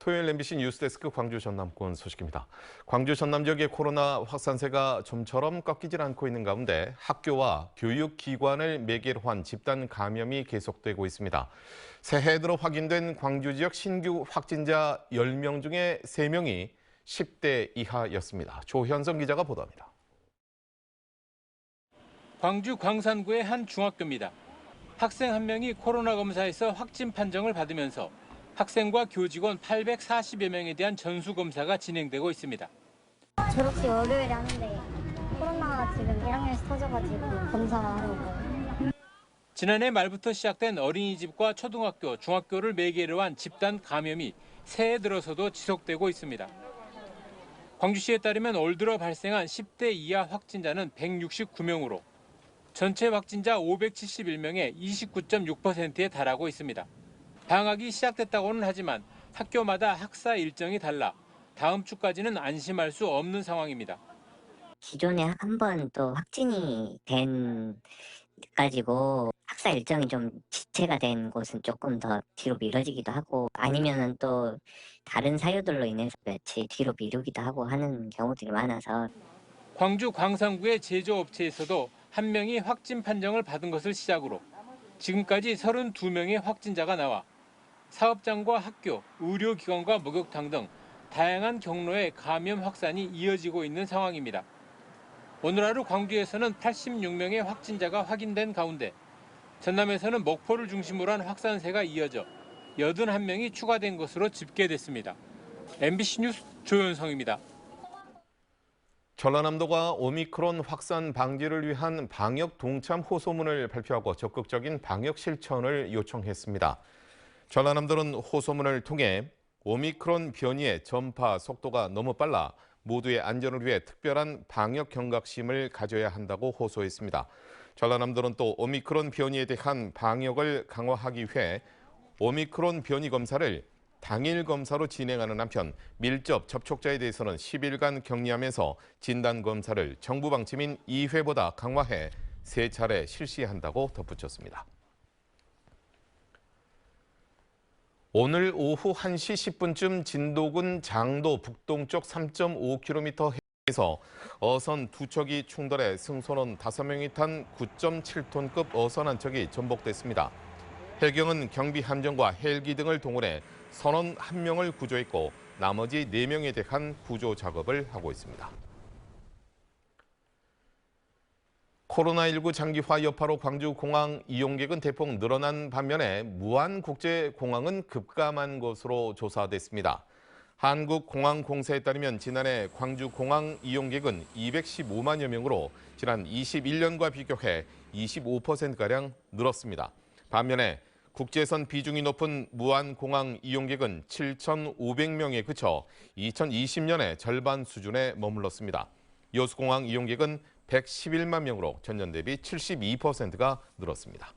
토요일 MBC 뉴스데스크 광주 전남권 소식입니다. 광주 전남 지역의 코로나 확산세가 좀처럼 꺾이질 않고 있는 가운데 학교와 교육기관을 매개로 한 집단 감염이 계속되고 있습니다. 새해 들어 확인된 광주 지역 신규 확진자 10명 중에 3명이 10대 이하였습니다. 조현성 기자가 보도합니다. 광주 광산구의 한 중학교입니다. 학생 한 명이 코로나 검사에서 확진 판정을 받으면서 학생과 교직원 840여 명에 대한 전수검사가 진행되고 있습니다. 졸업식 월요일에 하는데 코로나가 지금 1학년에서 터져가지고 검사하려고. 지난해 말부터 시작된 어린이집과 초등학교, 중학교를 매개로 한 집단 감염이 새해 들어서도 지속되고 있습니다. 광주시에 따르면 올 들어 발생한 10대 이하 확진자는 169명으로 전체 확진자 571명의 29.6%에 달하고 있습니다. 방학이 시작됐다고는 하지만 학교마다 학사 일정이 달라 다음 주까지는 안심할 수 없는 상황입니다. 기존에 한 번 또 확진이 된 가지고 학사 일정이 좀 지체가 된 곳은 조금 더 뒤로 미뤄지기도 하고 아니면은 또 다른 사유들로 인해서 며칠 뒤로 미루기도 하고 하는 경우들이 많아서 광주 광산구의 제조업체에서도 한 명이 확진 판정을 받은 것을 시작으로 지금까지 32명의 확진자가 나와 사업장과 학교, 의료기관과 목욕탕 등 다양한 경로의 감염 확산이 이어지고 있는 상황입니다. 오늘 하루 광주에서는 86명의 확진자가 확인된 가운데 전남에서는 목포를 중심으로 한 확산세가 이어져 81명이 추가된 것으로 집계됐습니다. MBC 뉴스 조현성입니다. 전라남도가 오미크론 확산 방지를 위한 방역 동참 호소문을 발표하고 적극적인 방역 실천을 요청했습니다. 전라남도는 호소문을 통해 오미크론 변이의 전파 속도가 너무 빨라 모두의 안전을 위해 특별한 방역 경각심을 가져야 한다고 호소했습니다. 전라남도는 또 오미크론 변이에 대한 방역을 강화하기 위해 오미크론 변이 검사를 당일 검사로 진행하는 한편 밀접 접촉자에 대해서는 10일간 격리하면서 진단 검사를 정부 방침인 2회보다 강화해 3차례 실시한다고 덧붙였습니다. 오늘 오후 1시 10분쯤 진도군 장도 북동쪽 3.5km에서 어선 2척이 충돌해 승선원 5명이 탄 9.7톤급 어선 한 척이 전복됐습니다. 해경은 경비함정과 헬기 등을 동원해 선원 1명을 구조했고 나머지 4명에 대한 구조 작업을 하고 있습니다. 코로나19 장기화 여파로 광주공항 이용객은 대폭 늘어난 반면에 무안국제공항은 급감한 것으로 조사됐습니다. 한국공항공사에 따르면 지난해 광주공항 이용객은 215만여 명으로 지난 21년과 비교해 25%가량 늘었습니다. 반면에 국제선 비중이 높은 무안공항 이용객은 7,500명에 그쳐 2020년의 절반 수준에 머물렀습니다. 여수공항 이용객은 111만 명으로 전년 대비 72%가 늘었습니다.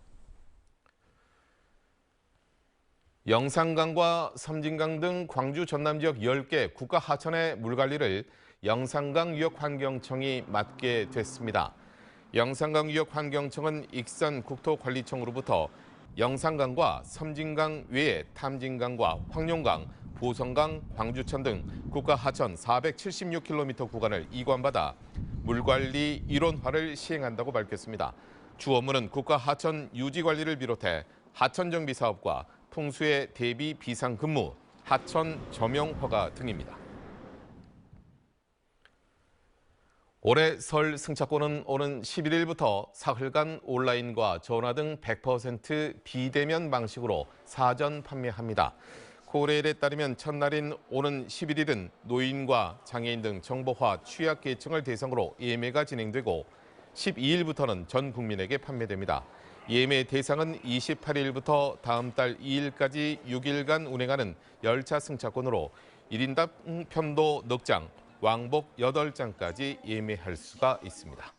영산강과 섬진강 등 광주 전남 지역 10개 국가 하천의 물관리를 영산강유역환경청이 맡게 됐습니다. 영산강유역환경청은 익산국토관리청으로부터 영산강과 섬진강 외에 탐진강과 황룡강, 보성강, 광주천 등 국가 하천 476km 구간을 이관받아 물관리 이론화를 시행한다고 밝혔습니다. 주 업무는 국가 하천 유지 관리를 비롯해 하천 정비 사업과 풍수해 대비 비상 근무, 하천 점용 허가 등입니다. 올해 설 승차권은 오는 11일부터 사흘간 온라인과 전화 등 100% 비대면 방식으로 사전 판매합니다. 코레일에 따르면 첫날인 오는 11일은 노인과 장애인 등 정보화 취약계층을 대상으로 예매가 진행되고 12일부터는 전 국민에게 판매됩니다. 예매 대상은 28일부터 다음 달 2일까지 6일간 운행하는 열차 승차권으로 1인당 편도 넉 장, 왕복 8장까지 예매할 수가 있습니다.